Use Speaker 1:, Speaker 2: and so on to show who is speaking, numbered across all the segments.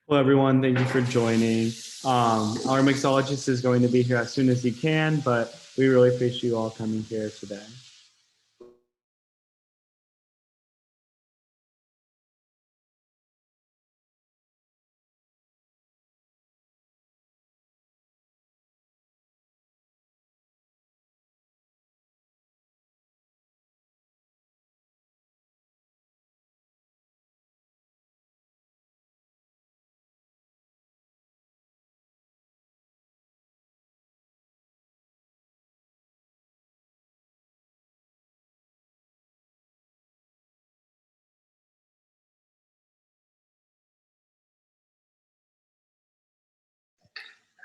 Speaker 1: Hello, everyone. Thank you for joining. Our mixologist is going to be here as soon as he can, but we really appreciate you all coming here today.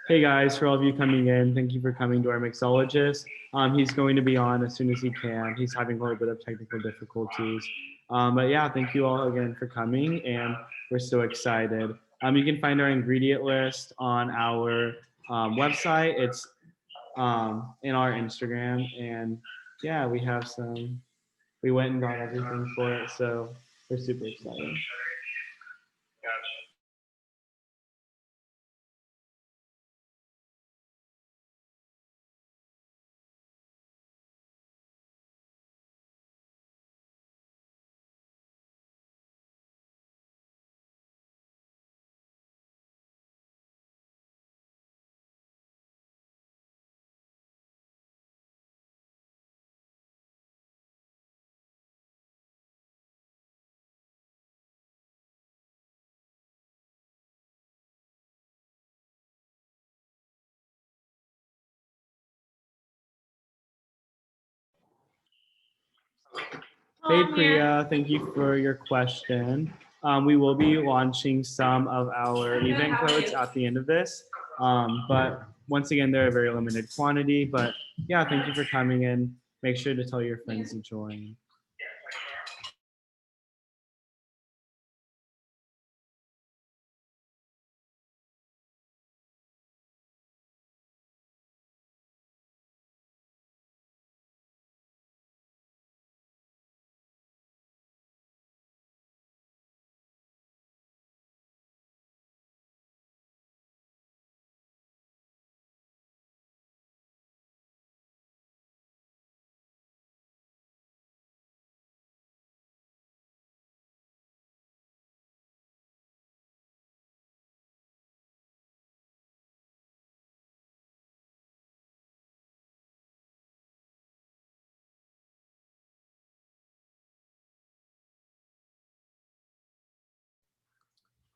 Speaker 1: Hey guys, for all of you coming in, thank you for coming to our mixologist. He's going to be on as soon as he can. He's having a little bit of technical difficulties. But yeah, thank you all again for coming, and we're so excited. You can find our ingredient list on our website. It's in our Instagram, and yeah, we went and got everything for it, so we're super excited. Hey Priya, thank you for your question. We will be launching some of our event codes at the end of this, but once again, they're a very limited quantity. But yeah, thank you for coming in. Make sure to tell your friends to join.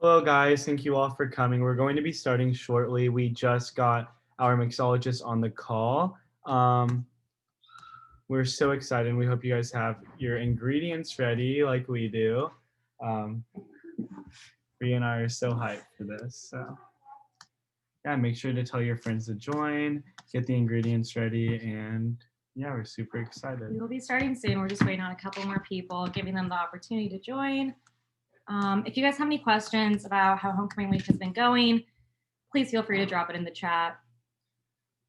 Speaker 1: Hello, guys. Thank you all for coming. We're going to be starting shortly. We just got our mixologist on the call. We're so excited. We hope you guys have your ingredients ready like we do. Bree and I are so hyped for this. So yeah, make sure to tell your friends to join, get the ingredients ready, and yeah, we're super excited.
Speaker 2: We will be starting soon. We're just waiting on a couple more people, giving them the opportunity to join. If you guys have any questions about how homecoming week has been going, please feel free to drop it in the chat.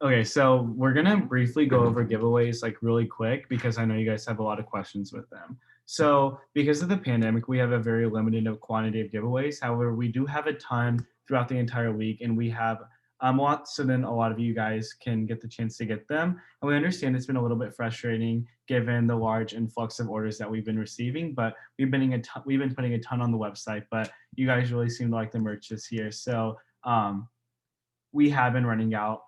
Speaker 1: Okay, so we're gonna briefly go over giveaways like really quick because I know you guys have a lot of questions with them. So because of the pandemic, we have a very limited quantity of giveaways. However, we do have a ton throughout the entire week, and we have a lot, so then a lot of you guys can get the chance to get them. And we understand it's been a little bit frustrating given the large influx of orders that we've been receiving, but we've been putting a ton on the website, but you guys really seem to like the merch this year. So we have been running out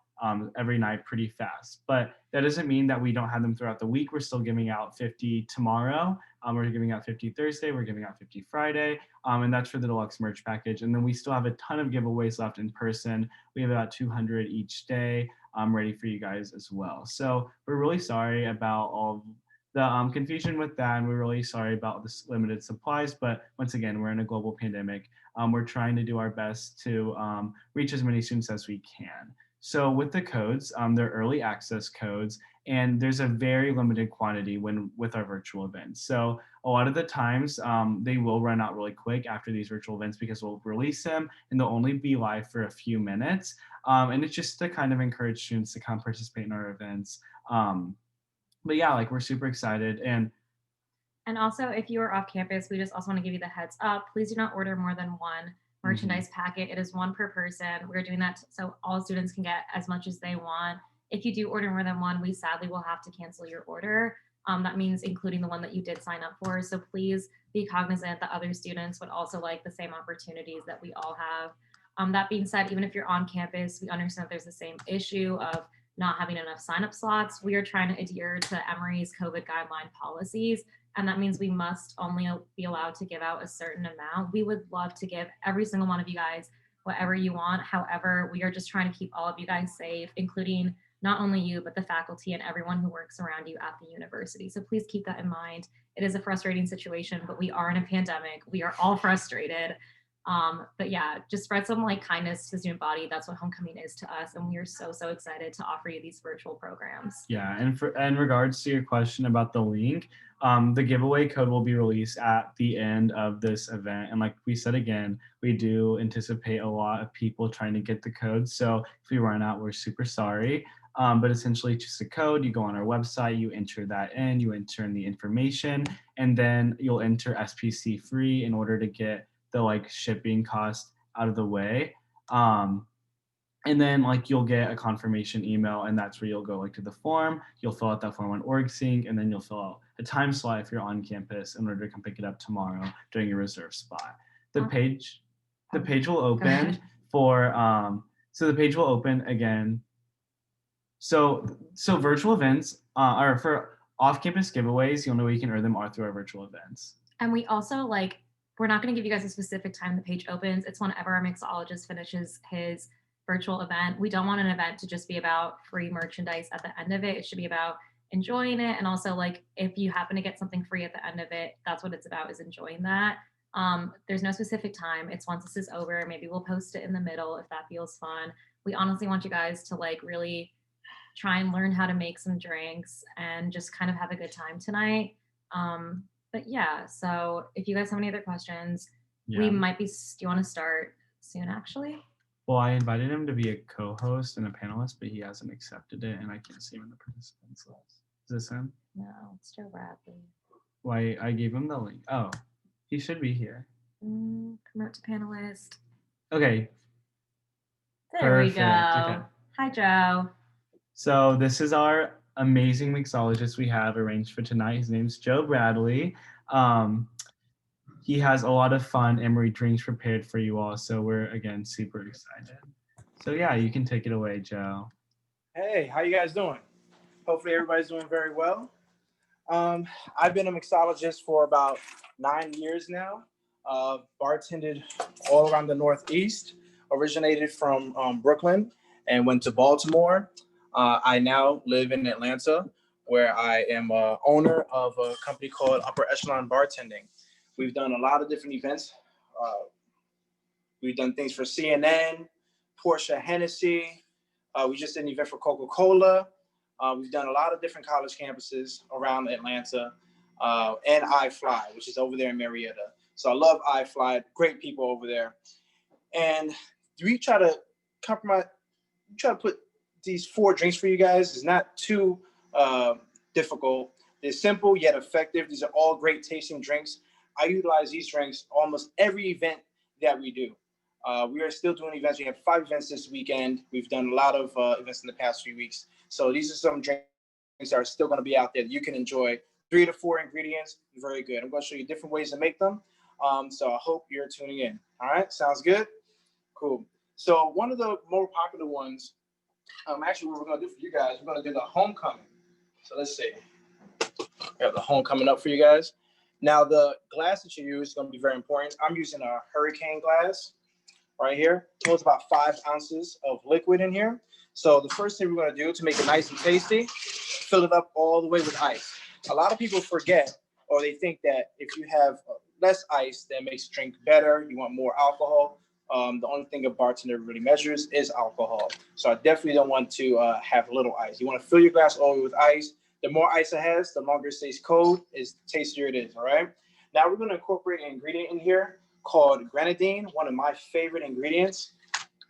Speaker 1: every night pretty fast. But that doesn't mean that we don't have them throughout the week. We're still giving out 50 tomorrow. We're giving out 50 Thursday. We're giving out 50 Friday. And that's for the deluxe merch package. And then we still have a ton of giveaways left in person. We have about 200 each day ready for you guys as well. So we're really sorry about all the confusion with that. And we're really sorry about this limited supplies. But once again, we're in a global pandemic. We're trying to do our best to reach as many students as we can. So with the codes, they're early access codes, and there's a very limited quantity with our virtual events. So a lot of the times they will run out really quick after these virtual events because we'll release them and they'll only be live for a few minutes. And it's just to kind of encourage students to come participate in our events. But yeah, like we're super excited.
Speaker 2: And also, if you are off campus, we just also want to give you the heads up. Please do not order more than one merchandise packet. It is one per person. We're doing that so all students can get as much as they want. If you do order more than one, we sadly will have to cancel your order. That means including the one that you did sign up for. So please be cognizant that other students would also like the same opportunities that we all have. That being said, even if you're on campus, we understand there's the same issue of not having enough sign-up slots. We are trying to adhere to Emory's COVID guideline policies, and that means we must only be allowed to give out a certain amount. We would love to give every single one of you guys whatever you want. However, we are just trying to keep all of you guys safe, including not only you, but the faculty and everyone who works around you at the university. So please keep that in mind. It is a frustrating situation, but we are in a pandemic. We are all frustrated. But yeah, just spread some like kindness to the student body. That's what homecoming is to us. And we are so, so excited to offer you these virtual programs.
Speaker 1: Yeah, and in regards to your question about the link, the giveaway code will be released at the end of this event. And like we said again, we do anticipate a lot of people trying to get the code. So if we run out, we're super sorry. But essentially it's just a code. You go on our website, you enter that in, you enter in the information, and then you'll enter SPC free in order to get the like shipping cost out of the way. And then like you'll get a confirmation email, and that's where you'll go like to the form. You'll fill out that form on OrgSync, and then you'll fill out a time slot if you're on campus in order to come pick it up tomorrow during your reserved spot. The page will open for so the page will open again. So virtual events are for off-campus giveaways. The only way you can earn them are through our virtual events.
Speaker 2: And we also we're not going to give you guys a specific time the page opens. It's whenever our mixologist finishes his virtual event. We don't want an event to just be about free merchandise at the end of it. It should be about enjoying it. And also if you happen to get something free at the end of it, that's what it's about, is enjoying that. There's no specific time. It's once this is over, maybe we'll post it in the middle if that feels fun. We honestly want you guys to really try and learn how to make some drinks and just kind of have a good time tonight. But yeah, so if you guys have any other questions, we might be, do you want to start soon actually?
Speaker 1: Well, I invited him to be a co-host and a panelist, but he hasn't accepted it, and I can't see him in the participants list. Is this him?
Speaker 2: No, it's Joe Bradley.
Speaker 1: Why, I gave him the link. Oh, he should be here.
Speaker 2: Promote to panelist.
Speaker 1: Okay.
Speaker 2: There we go. Okay. Hi, Joe.
Speaker 1: So this is our amazing mixologist we have arranged for tonight. His name's Joe Bradley. He has a lot of fun Emory drinks prepared for you all, so we're, again, super excited. So yeah, you can take it away, Joe.
Speaker 3: Hey, how you guys doing? Hopefully everybody's doing very well. I've been a mixologist for about 9 years now. Bartended all around the Northeast, originated from Brooklyn and went to Baltimore. I now live in Atlanta, where I am owner of a company called Upper Echelon Bartending. We've done a lot of different events. We've done things for CNN, Porsche Hennessy. We just did an event for Coca-Cola. We've done a lot of different college campuses around Atlanta, and iFly, which is over there in Marietta. So I love iFly, great people over there. And we try to compromise, we try to put these 4 drinks for you guys. It's not too difficult. They're simple yet effective. These are all great tasting drinks. I utilize these drinks almost every event that we do. We are still doing events. We have 5 events this weekend. We've done a lot of events in the past few weeks. So these are some drinks that are still going to be out there that you can enjoy. 3 to 4 ingredients, very good. I'm going to show you different ways to make them. So I hope you're tuning in. All right, sounds good? Cool. So one of the more popular ones, actually what we're going to do for you guys, we're going to do the homecoming. So let's see. We have the homecoming up for you guys. Now the glass that you use is going to be very important. I'm using a hurricane glass right here. It holds about 5 ounces of liquid in here. So the first thing we're going to do to make it nice and tasty, fill it up all the way with ice. A lot of people forget, or they think that if you have less ice, that makes the drink better. You want more alcohol. The only thing a bartender really measures is alcohol. So I definitely don't want to have little ice. You want to fill your glass all the way with ice. The more ice it has, the longer it stays cold, is the tastier it is, all right? Now we're going to incorporate an ingredient in here called grenadine, one of my favorite ingredients.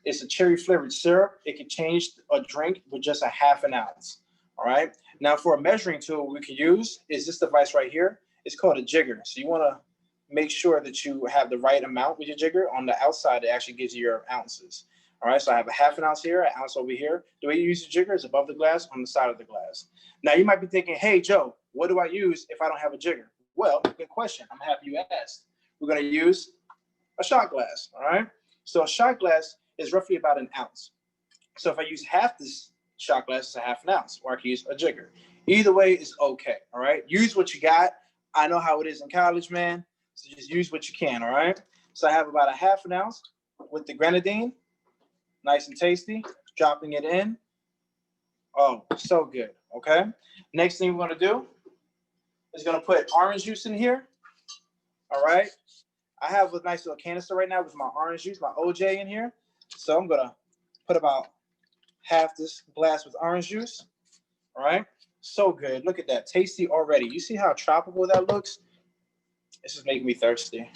Speaker 3: It's a cherry-flavored syrup. It can change a drink with just a half an ounce, all right? Now for a measuring tool we can use is this device right here. It's called a jigger. So you want to make sure that you have the right amount with your jigger. On the outside, it actually gives you your ounces. All right, so I have a half an ounce here, an ounce over here. The way you use the jigger is above the glass on the side of the glass. Now you might be thinking, hey, Joe, what do I use if I don't have a jigger? Well, good question. I'm happy you asked. We're going to use a shot glass. All right, so a shot glass is roughly about an ounce. So if I use half this shot glass, it's a half an ounce, or I can use a jigger. Either way is okay. All right, use what you got. I know how it is in college, man. So just use what you can. All right. So I have about a half an ounce with the grenadine, nice and tasty. Dropping it in. Oh, so good. Okay. Next thing we're going to do is going to put orange juice in here. All right. I have a nice little canister right now with my orange juice, my OJ in here. So I'm going to put about half this glass with orange juice. All right. So good. Look at that. Tasty already. You see how tropical that looks? This is making me thirsty.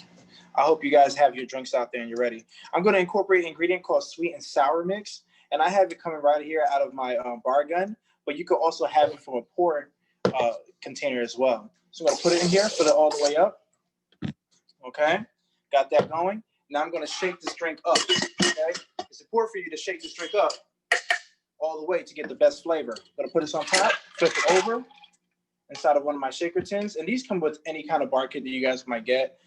Speaker 3: I hope you guys have your drinks out there and you're ready. I'm going to incorporate an ingredient called sweet and sour mix. And I have it coming right here out of my bar gun. But you could also have it from a pour container as well. So I'm going to put it in here, put it all the way up. Okay. Got that going. Now I'm going to shake this drink up. Okay. It's important for you to shake this drink up all the way to get the best flavor. I'm going to put this on top, flip it over inside of one of my shaker tins. And these come with any kind of bar kit that you guys might get.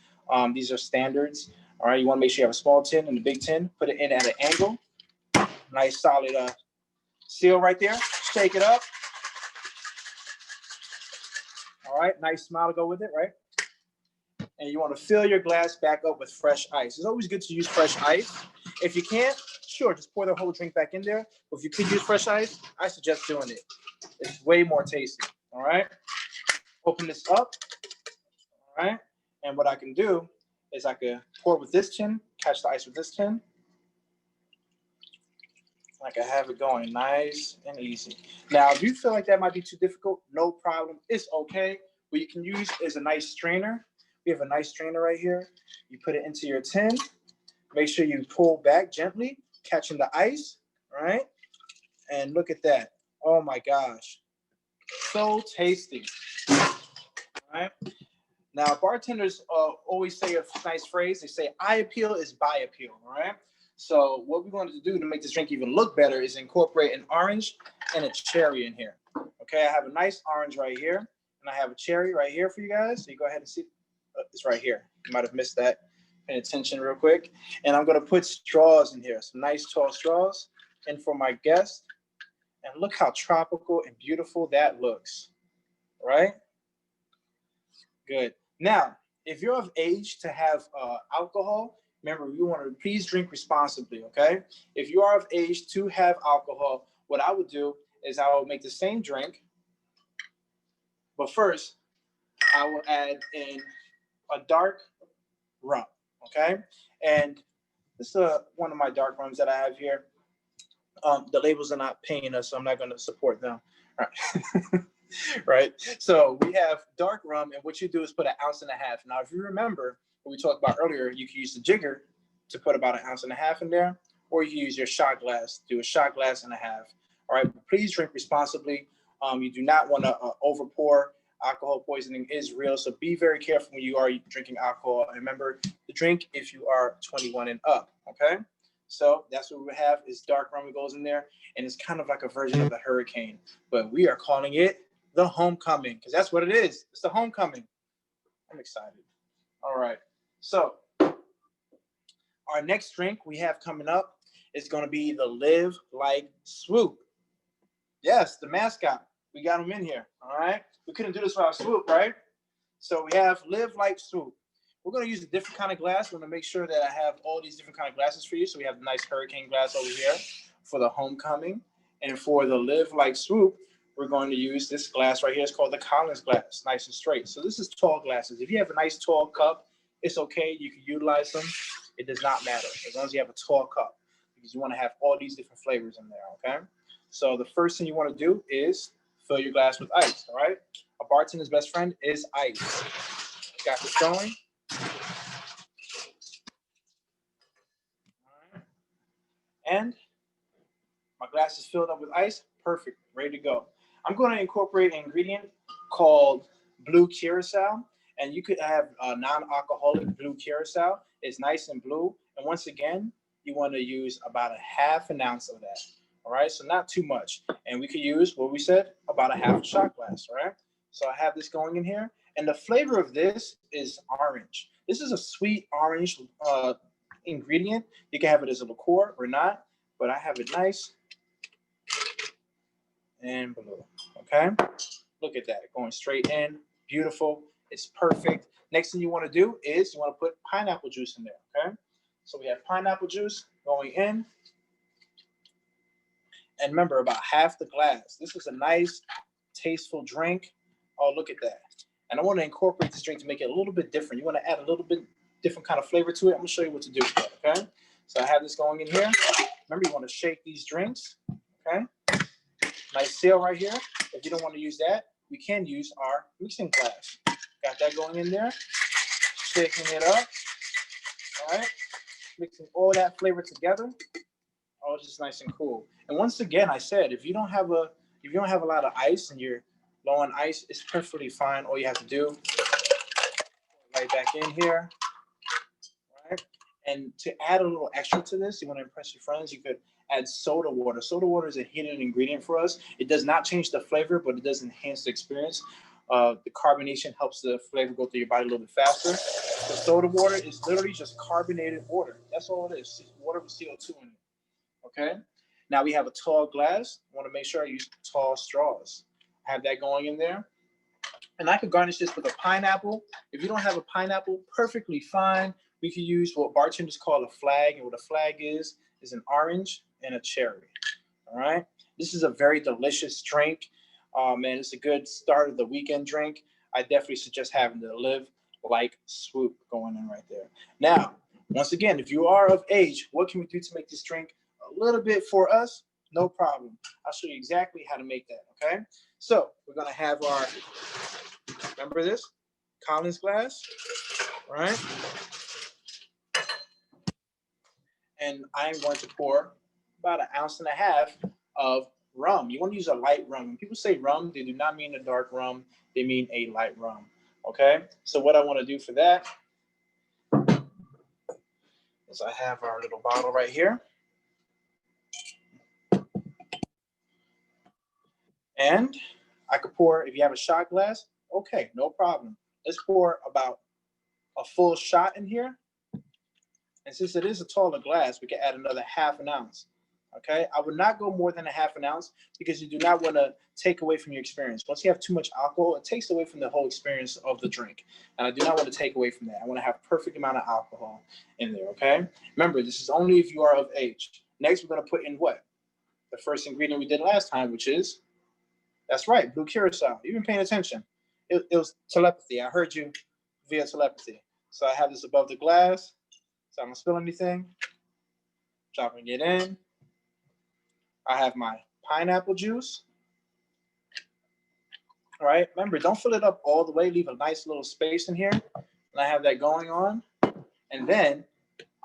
Speaker 3: These are standards. All right, you want to make sure you have a small tin and a big tin. Put it in at an angle. Nice solid seal right there. Shake it up. All right, nice smile to go with it, right? And you want to fill your glass back up with fresh ice. It's always good to use fresh ice. If you can't, sure, just pour the whole drink back in there. But if you could use fresh ice, I suggest doing it. It's way more tasty. All right. Open this up. All right. And what I can do is I can pour with this tin, catch the ice with this tin. I can have it going nice and easy. Now, if you feel like that might be too difficult, no problem. It's okay. What you can use is a nice strainer. We have a nice strainer right here. You put it into your tin. Make sure you pull back gently, catching the ice, right? And look at that. Oh my gosh. So tasty. All right. Now, bartenders always say a nice phrase. They say, eye appeal is buy appeal, all right? So what we're going to do to make this drink even look better is incorporate an orange and a cherry in here. Okay, I have a nice orange right here, and I have a cherry right here for you guys. So you go ahead and see. It's right here. You might have missed that. Pay attention real quick. And I'm going to put straws in here, some nice tall straws. And for my guest, and look how tropical and beautiful that looks, right? Good. Now, if you're of age to have alcohol, remember, you want to please drink responsibly, okay? If you are of age to have alcohol, what I would do is I will make the same drink, but first, I will add in a dark rum, okay? And this is one of my dark rums that I have here. The labels are not paying us, so I'm not going to support them. All right. Right? So we have dark rum, and what you do is put 1.5 ounces. Now, if you remember what we talked about earlier, you can use the jigger to put about 1.5 ounces in there, or you can use your shot glass, do a shot glass and a half. All right, but please drink responsibly. You do not want to over pour. Alcohol poisoning is real, so be very careful when you are drinking alcohol. And remember to drink if you are 21 and up, okay? So that's what we have is dark rum that goes in there, and it's kind of like a version of the hurricane, but we are calling it the homecoming, because that's what it is. It's the homecoming. I'm excited. All right. So our next drink we have coming up is going to be the Live Like Swoop. Yes, the mascot. We got him in here. All right. We couldn't do this without Swoop, right? So we have Live Like Swoop. We're going to use a different kind of glass. We're going to make sure that I have all these different kind of glasses for you. So we have the nice hurricane glass over here for the homecoming. And for the Live Like Swoop, we're going to use this glass right here. It's called the Collins glass, nice and straight. So this is tall glasses. If you have a nice tall cup, it's okay. You can utilize them. It does not matter as long as you have a tall cup, because you want to have all these different flavors in there, okay? So the first thing you want to do is fill your glass with ice, all right? A bartender's best friend is ice. Got this going. All right. And my glass is filled up with ice. Perfect, ready to go. I'm going to incorporate an ingredient called blue curacao. And you could have non-alcoholic blue curacao. It's nice and blue. And once again, you want to use about a half an ounce of that. All right, so not too much. And we could use what we said, about a half a shot glass. All right, so I have this going in here. And the flavor of this is orange. This is a sweet orange ingredient. You can have it as a liqueur or not, but I have it nice and blue. Okay, look at that, going straight in, beautiful. It's perfect. Next thing you want to do is you want to put pineapple juice in there. Okay, so we have pineapple juice going in, and remember, about half the glass. This is a nice, tasteful drink. Oh, look at that. And I want to incorporate this drink to make it a little bit different. You want to add a little bit different kind of flavor to it. I'm going to show you what to do with that. Okay, so I have this going in here. Remember, you want to shake these drinks. Okay, nice seal right here. If you don't want to use that, we can use our mixing glass. Got that going in there, shaking it up. All right, mixing all that flavor together. Oh, it's just nice and cool. And once again, I said, if you don't have a lot of ice and you're low on ice, it's perfectly fine. All you have to do, right back in here, right? And to add a little extra to this, you want to impress your friends, you could add soda water. Soda water is a hidden ingredient for us. It does not change the flavor, but it does enhance the experience. The carbonation helps the flavor go through your body a little bit faster. The soda water is literally just carbonated water. That's all it is. Water with CO2 in it. Okay. Now we have a tall glass. I want to make sure I use tall straws. I have that going in there. And I could garnish this with a pineapple. If you don't have a pineapple, perfectly fine. We could use what bartenders call a flag. And what a flag is an orange and a cherry. All right. This is a very delicious drink. And it's a good start of the weekend drink. I definitely suggest having the Live Like Swoop going in right there. Now, once again, if you are of age, what can we do to make this drink a little bit for us? No problem. I'll show you exactly how to make that, okay? So we're gonna have our, remember this? Collins glass, all right? And I'm going to pour about 1.5 ounces of rum. You want to use a light rum. When people say rum, they do not mean a dark rum. They mean a light rum, okay? So what I want to do for that is I have our little bottle right here. And I could pour, if you have a shot glass, okay, no problem. Let's pour about a full shot in here. And since it is a taller glass, we can add another 1/2 ounce. Okay, I would not go more than a 1/2 ounce because you do not want to take away from your experience. Once you have too much alcohol, it takes away from the whole experience of the drink. And I do not want to take away from that. I want to have perfect amount of alcohol in there, okay? Remember, this is only if you are of age. Next, we're going to put in what? The first ingredient we did last time, which is, that's right, blue curacao. You've been paying attention. It was telepathy. I heard you via telepathy. So I have this above the glass. So I don't spill anything. Dropping it in. I have my pineapple juice. All right. Remember, don't fill it up all the way. Leave a nice little space in here. And I have that going on. And then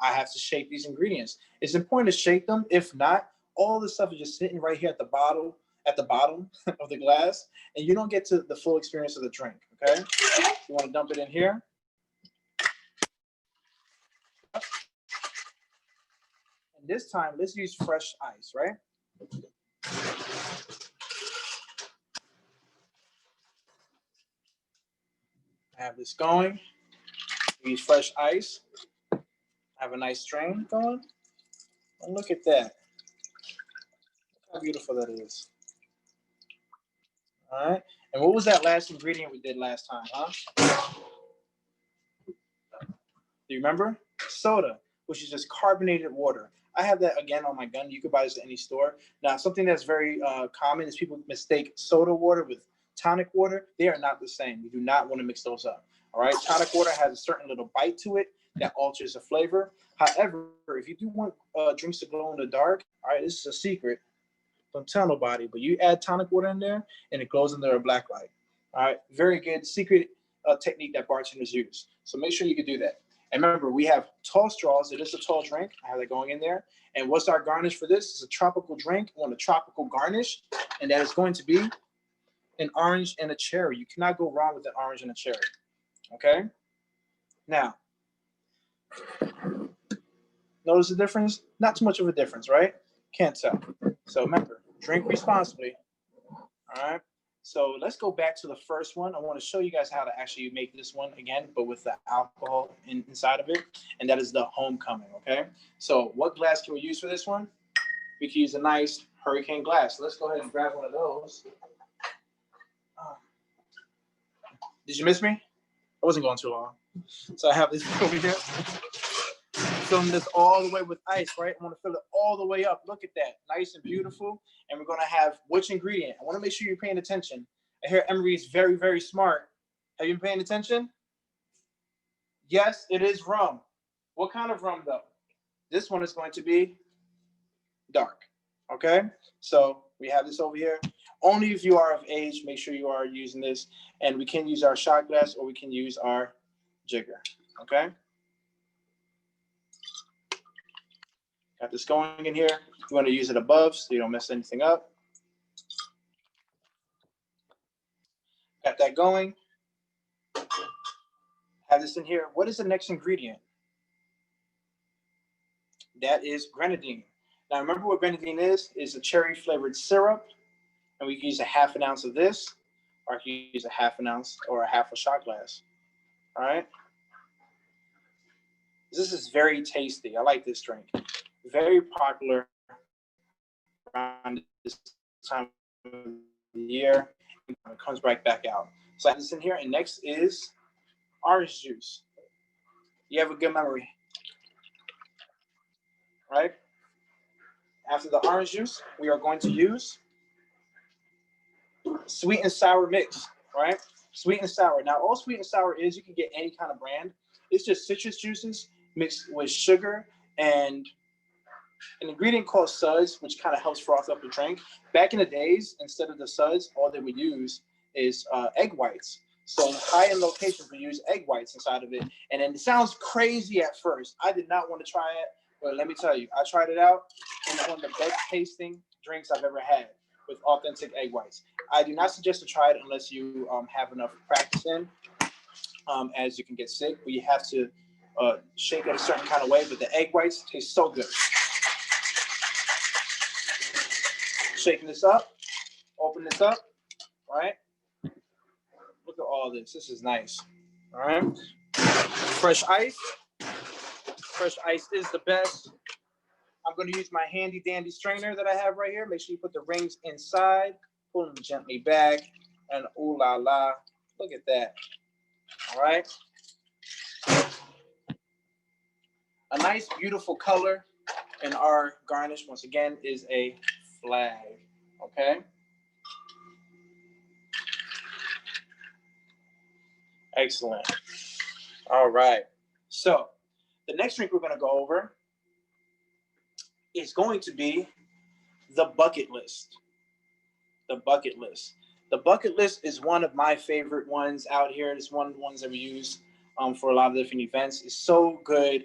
Speaker 3: I have to shake these ingredients. It's important to shake them. If not, all the stuff is just sitting right here at the bottom of the glass, and you don't get to the full experience of the drink. Okay. You want to dump it in here. And this time, let's use fresh ice, right? I have this going. Use fresh ice. Have a nice strain going. And look at that. Look how beautiful that is. All right. And what was that last ingredient we did last time, huh? Do you remember? Soda, which is just carbonated water. I have that again on my gun. You could buy this at any store. Now, something that's very common is people mistake soda water with tonic water. They are not the same. You do not want to mix those up. All right. Tonic water has a certain little bite to it that alters the flavor. However, if you do want drinks to glow in the dark, all right, this is a secret. Don't tell nobody, but you add tonic water in there and it glows under a black light. All right. Very good secret technique that bartenders use. So make sure you can do that. And remember, we have tall straws. It is a tall drink. I have that going in there. And what's our garnish for this? It's a tropical drink. I want a tropical garnish. And that is going to be an orange and a cherry. You cannot go wrong with an orange and a cherry. Okay. Now, notice the difference? Not too much of a difference, right? Can't tell. So remember, drink responsibly. All right. So let's go back to the first one. I want to show you guys how to actually make this one again, but with the alcohol inside of it. And that is the homecoming. Okay. So what glass can we use for this one? We can use a nice hurricane glass. Let's go ahead and grab one of those. Did you miss me? I wasn't going too long. So I have this over here. Filling this all the way with ice, right? I want to fill it all the way up. Look at that. Nice and beautiful. And we're going to have which ingredient? I want to make sure you're paying attention. I hear Emery is very, very smart. Have you been paying attention? Yes, it is rum. What kind of rum, though? This one is going to be dark. Okay? So we have this over here. Only if you are of age, make sure you are using this. And we can use our shot glass or we can use our jigger. Okay? Got this going in here. You want to use it above so you don't mess anything up. Got that going. Have this in here. What is the next ingredient? That is grenadine. Now remember what grenadine is? It's a cherry flavored syrup. And we can use a half an ounce of this, or I can use a half an ounce or a half a shot glass. All right. This is very tasty. I like this drink. Very popular around this time of the year. It comes right back out. So I have this in here. And next is orange juice. You have a good memory. Right? After the orange juice, we are going to use sweet and sour mix, right? Sweet and sour. Now, all sweet and sour is, you can get any kind of brand. It's just citrus juices mixed with sugar and an ingredient called suds, which kind of helps froth up the drink. Back in the days, instead of the suds, all they would use is egg whites. So high-end locations would use egg whites inside of it. And then it sounds crazy at first. I did not want to try it, but let me tell you, I tried it out, and it's one of the best tasting drinks I've ever had with authentic egg whites. I do not suggest to try it unless you have enough practice in, as you can get sick. But you have to shake it a certain kind of way. But the egg whites taste so good. Shaking this up, open this up, all right? Look at all this. This is nice. All right. Fresh ice. Fresh ice is the best. I'm going to use my handy dandy strainer that I have right here. Make sure you put the rings inside. Pull them gently back. And ooh la la. Look at that. All right. A nice, beautiful color. And our garnish, once again, is a flag. Okay. Excellent. All right. So the next drink we're going to go over is going to be the bucket list. The bucket list. The bucket list is one of my favorite ones out here. It's one of the ones that we use for a lot of different events. It's so good,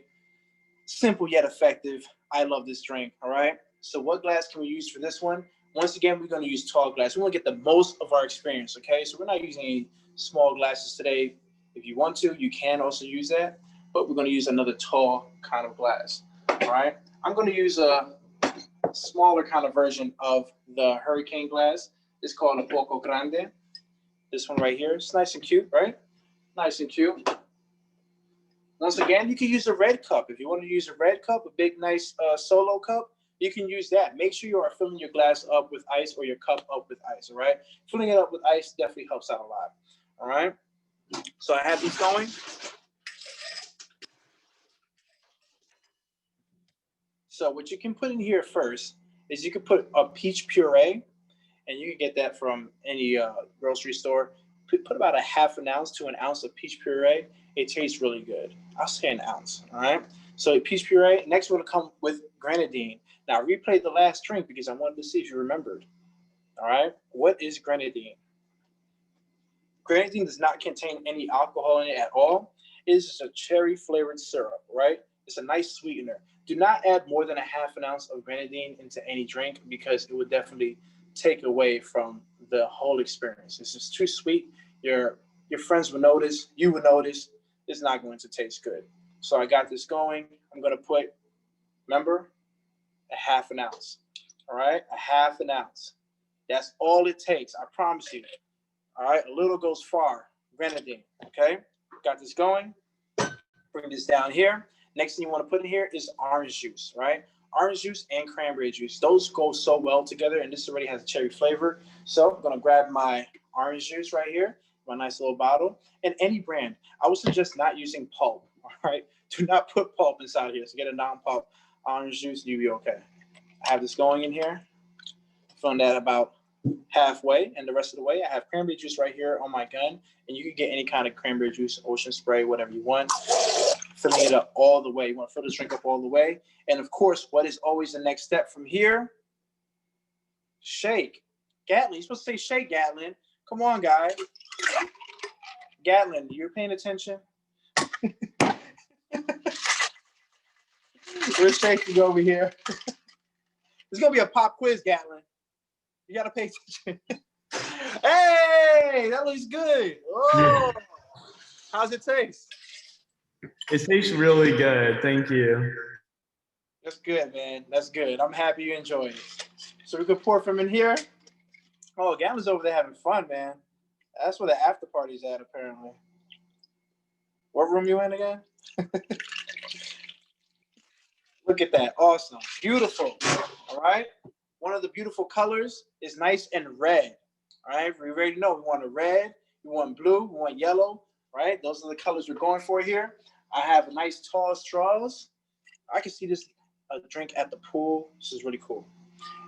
Speaker 3: simple yet effective. I love this drink. All right. So what glass can we use for this one? Once again, we're going to use tall glass. We want to get the most of our experience. Okay. So we're not using any small glasses today. If you want to, you can also use that, but we're going to use another tall kind of glass. All right. I'm going to use a smaller kind of version of the hurricane glass. It's called a poco grande. This one right here. It's nice and cute, right? Nice and cute. Once again, you can use a red cup. If you want to use a red cup, a big, nice solo cup, you can use that. Make sure you are filling your glass up with ice or your cup up with ice, all right? Filling it up with ice definitely helps out a lot, all right? So I have these going. So what you can put in here first is you can put a peach puree, and you can get that from any grocery store. Put about a half an ounce to an ounce of peach puree. It tastes really good. I'll say an ounce, all right? So peach puree. Next, we're going to come with grenadine. Now, replay the last drink because I wanted to see if you remembered, all right? What is grenadine? Grenadine does not contain any alcohol in it at all. It is just a cherry-flavored syrup, right? It's a nice sweetener. Do not add more than a half an ounce of grenadine into any drink because it would definitely take away from the whole experience. It's just too sweet. Your Your friends will notice. You will notice. It's not going to taste good. So I got this going. I'm going to put, remember, a half an ounce. All right, a half an ounce. That's all it takes. I promise you. All right, a little goes far. Grenadine. Okay, got this going. Bring this down here. Next thing you want to put in here is orange juice, right? Orange juice and cranberry juice. Those go so well together, and this already has a cherry flavor. So I'm going to grab my orange juice right here, my nice little bottle, and any brand. I would suggest not using pulp, all right? Do not put pulp inside here. So get a non-pulp orange juice, and you'll be okay. I have this going in here. Filling that about halfway, and the rest of the way, I have cranberry juice right here on my gun, and you can get any kind of cranberry juice, ocean spray, whatever you want. Filling it up all the way. You want to fill this drink up all the way. And of course, what is always the next step from here? Shake. Gatlin, you're supposed to say shake, Gatlin. Come on, guys. Gatlin, you're paying attention? We're shaking over here. There's going to be a pop quiz, Gatlin. You got to pay attention. Hey, that looks good. Oh, how's it taste?
Speaker 1: It tastes really good. Thank you.
Speaker 3: That's good, man. That's good. I'm happy you enjoy it. So we could pour from in here. Oh, Gatlin's over there having fun, man. That's where the after party's at, apparently. What room you in again? Look at that. Awesome. Beautiful. All right. One of the beautiful colors is nice and red. All right. We already know we want a red, we want blue, we want yellow. Right. Those are the colors we're going for here. I have nice tall straws. I can see this drink at the pool. This is really cool.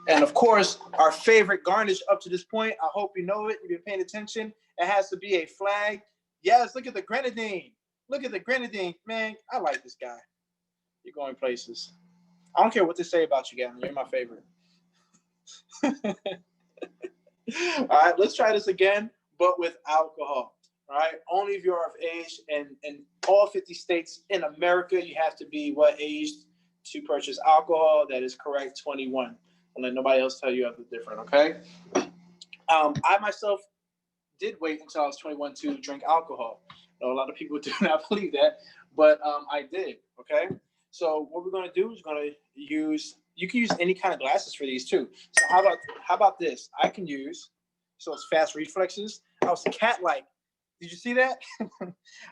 Speaker 3: And of course, our favorite garnish up to this point, I hope you know it, you've been paying attention. It has to be a flag. Yes, look at the grenadine. Look at the grenadine. Man, I like this guy. You're going places. I don't care what they say about you, Gavin. You're my favorite. All right, let's try this again, but with alcohol. All right, only if you're of age, and in all 50 states in America, you have to be what age to purchase alcohol? That is correct, 21. Don't let nobody else tell you other different, okay? I myself did wait until I was 21 to drink alcohol. A lot of people do not believe that, but I did, okay? So what we're gonna do is you can use any kind of glasses for these too. So how about this? I can use, so it's fast reflexes. I was cat-like. Did you see that?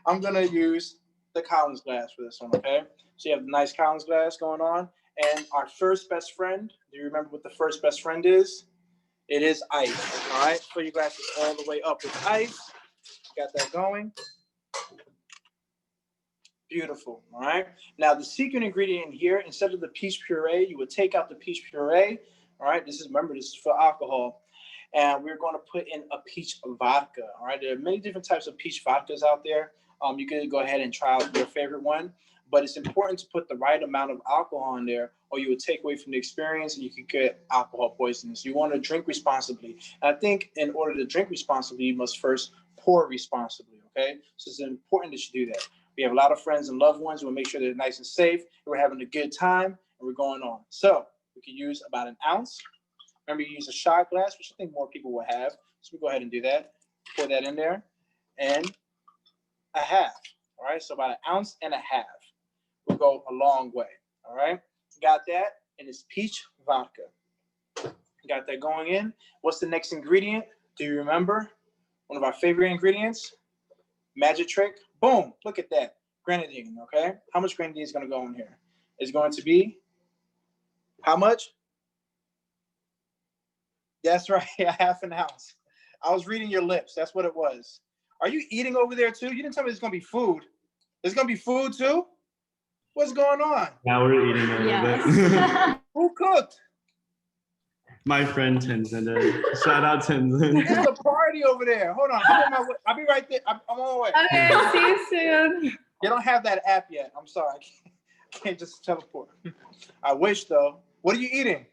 Speaker 3: I'm gonna use the Collins glass for this one, okay? So you have the nice Collins glass going on. And our first best friend, do you remember what the first best friend is? It is ice, all right? Fill your glasses all the way up with ice. Got that going. Beautiful, all right? Now, the secret ingredient here, instead of the peach puree, you would take out the peach puree, all right? Remember, this is for alcohol. And we're going to put in a peach vodka, all right? There are many different types of peach vodkas out there. You can go ahead and try out your favorite one. But it's important to put the right amount of alcohol in there, or you would take away from the experience and you could get alcohol poisoning. So you want to drink responsibly. And I think in order to drink responsibly, you must first pour responsibly, okay? So it's important that you do that. We have a lot of friends and loved ones. We'll make sure they're nice and safe. We're having a good time, and we're going on. So we can use about an ounce. Remember, you use a shot glass, which I think more people will have. So we go ahead and do that. Pour that in there. And a half, all right? So about an ounce and a half will go a long way, all right? Got that, and it's peach vodka. Got that going in. What's the next ingredient? Do you remember? One of our favorite ingredients, magic trick. Boom, look at that, grenadine, okay? How much grenadine is gonna go in here? It's going to be, how much? That's right, a half an ounce. I was reading your lips, that's what it was. Are you eating over there too? You didn't tell me there's gonna be food. There's gonna be food too? What's going on?
Speaker 1: Now we're eating a little bit.
Speaker 3: Who cooked?
Speaker 1: My friend Tenzin did. Shout out Tenzin.
Speaker 3: It's a party over there. Hold on, I'm on my way. I'll be right there. I'm on my way.
Speaker 2: Okay, see you soon.
Speaker 3: You don't have that app yet. I'm sorry. I can't just teleport. I wish though. What are you eating?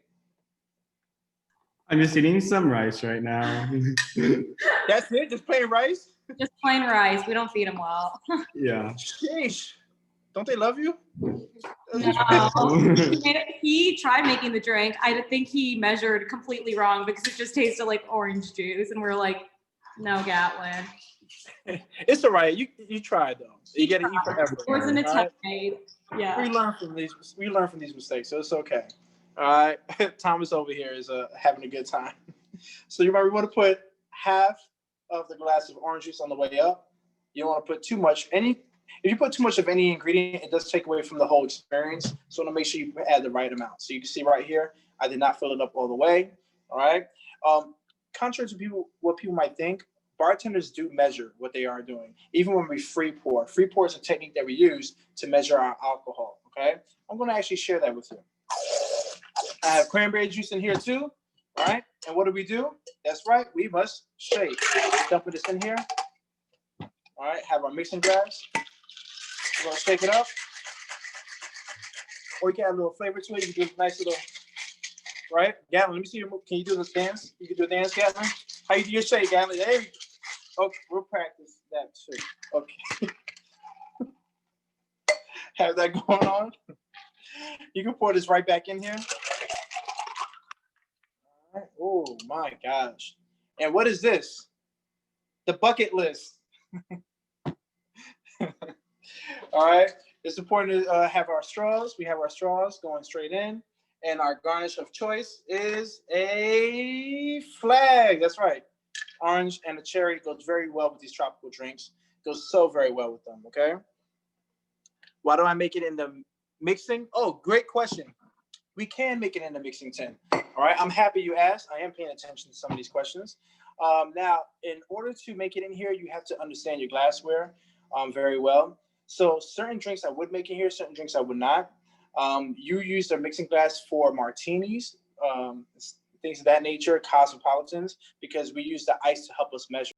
Speaker 1: I'm just eating some rice right now.
Speaker 3: That's it? Just plain rice?
Speaker 2: Just plain rice. We don't feed him well.
Speaker 1: Yeah.
Speaker 3: Sheesh. Don't they love you?
Speaker 2: No. He tried making the drink. I think he measured completely wrong because it just tasted like orange juice. And we're like, no, Gatlin.
Speaker 3: It's all right. You tried though. You got to eat for effort.
Speaker 4: It was an
Speaker 3: all right?
Speaker 4: attempt. Yeah.
Speaker 3: We learn from these mistakes, so it's okay. All right. Thomas over here is having a good time. So you might want to put half of the glass of orange juice on the way up. You don't want to put too much. If you put too much of any ingredient, it does take away from the whole experience. So you want to make sure you add the right amount. So you can see right here, I did not fill it up all the way. All right. Contrary to what people might think, bartenders do measure what they are doing, even when we free pour. Free pour is a technique that we use to measure our alcohol. Okay. I'm going to actually share that with you. I have cranberry juice in here too. All right. And what do? That's right. We must shake. Dumping this in here. All right. Have our mixing glass. We're going to shake it up. Or you can add a little flavor to it. You can do a nice little, right? Gatlin, let me see. Can you do this dance? You can do a dance, Gatlin? How you do your shake, Gatlin? There you go. Okay. We'll practice that too. Okay. Have that going on. You can pour this right back in here. Oh my gosh. And what is this? The bucket list. All right. It's important to have our straws. We have our straws going straight in. And our garnish of choice is a flag. That's right. Orange and a cherry goes very well with these tropical drinks. Goes so very well with them. Okay. Why do I make it in the mixing? Oh, great question. We can make it in the mixing tin. All right, I'm happy you asked. I am paying attention to some of these questions. Now, in order to make it in here, you have to understand your glassware very well. So certain drinks I would make in here, certain drinks I would not. You use the mixing glass for martinis, things of that nature, cosmopolitans, because we use the ice to help us measure.